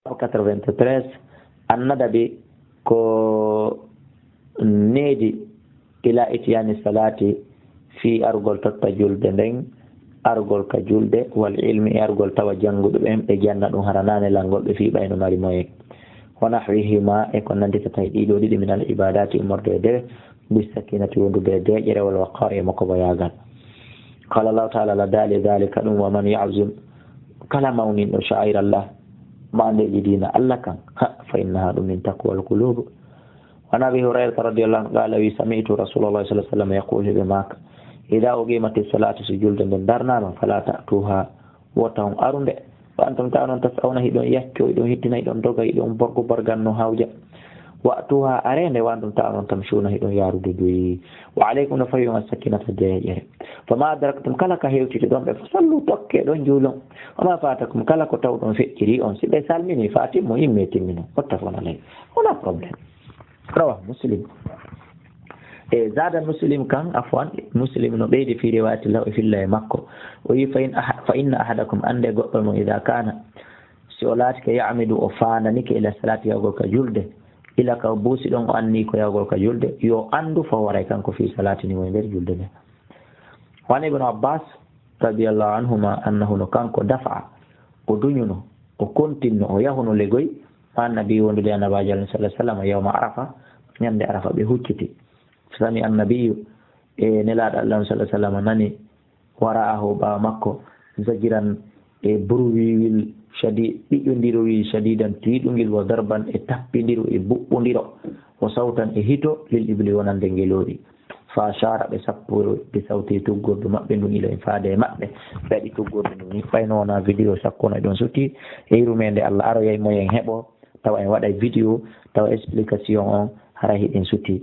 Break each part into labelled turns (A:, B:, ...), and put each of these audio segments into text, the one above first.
A: 93 annadabi ko needi ila itiyani salati fi argol totta julde nden argol ka julde wal ilmi argol tawa jangudo ben be janna dum haranane langol be fi bayno mari moye wana hima e ko nandita tay dido didi min al ibadati umurde de bisakinati wondude de jere wal waqari mako bayagal qala allah ta'ala la dali dhalika wa man ya'zim kalama min sha'air allah ma ande dina allah kan fa innaha min taqwal qulub wa nabi hurairah radhiyallahu anhu qala wi sami'tu rasulullah sallallahu alaihi wasallam yaqulu bima idha uqimat as-salatu sujud den darnama fala ta'tuha wa ta'un arunde wa antum ta'un tasawna hidon yakko hidon hittina hidon doga hidon borgo barganno hawja wa tuha arende wa antum ta'un tamshuna hidon yarude duyi wa alaykum nafayyu as-sakinata jayya fama adraktum kala ka hewti don be sallu tokke don julon wama fatakum kala ko tawdon fecciri on sibe salmini fatimu yimme timmino ottafona lay wala problem rawa muslim زاد المسلم كان عفوا مسلم no beedi fi riwayati law fillahi makko wi fa in ahadakum ande goddo mo ida kana solat ka ya'midu o fanani ke ila salati yago ka julde ila ka busi don anni ko yago ka julde yo andu fa waray kanko fi salati ni wonder julde ne wani ibn abbas radiyallahu anhuma annahu no kanko dafa o dunyuno o kontinno o yahuno legoy annabi wondude annabi sallallahu alaihi wasallam yawma arafa nyande arafa be hucciti sami annabi nelaɗo allah sallallahu alaihi wasallam nani wara'ahu ba makko zajiran burwiwil shadi ɗiƴƴodirowi shadidan tiiɗugil wa darban tappidiro buɓɓodiro o sawtan hito lil ibli wonande ngeloɗi fa shara ɓe sappo ɓe sawti tuggordu maɓɓe ndun ila faade maɓɓe ɓe waɗi tuggordu ndun ni fayno wona vidéo sakkono ɗon sutti hirumede allah aroyay moyen heɓo tawa en waɗa vidéo tawa explication on hara hiɗen sutti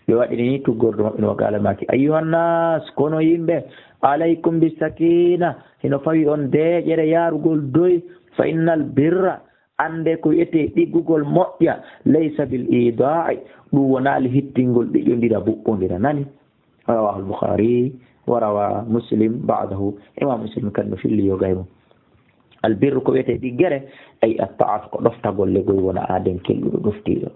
A: ɓe waɗini ni tuggordu maɓɓe no qala maki ayyuhannas kono yimɓe alaykum bisakina hino fawi on deƴere yarugol doy fa innal birra ande ko wiyete ɗiggugol moƴƴa laysa bil ida'i ɗum wonali hittingol ɗiƴƴodira buɓɓodira nani rawahu al-bukhari wa rawa muslim ba'dahu imam muslim kan no filli yo gaymo albirru ko wiyete ɗiggere ay at-ta'at ko ɗoftagol legoy wona aden kelluɗo ɗoftiɗo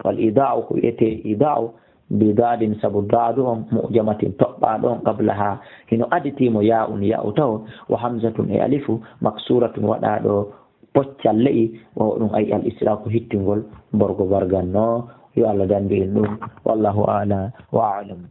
A: wal ida'u ko wiyete ida'u bidadin sabu dadu mu'jamatin toɓɓaɗon qablaha hino aditimo ya'un ya'u taw wa hamzatun e alifu maksuratun waɗaɗo poccal le'i o ɗum ay al israku hittingol borgo barganno yo Allah dandi en ɗum wallahu a'la wa a'lam.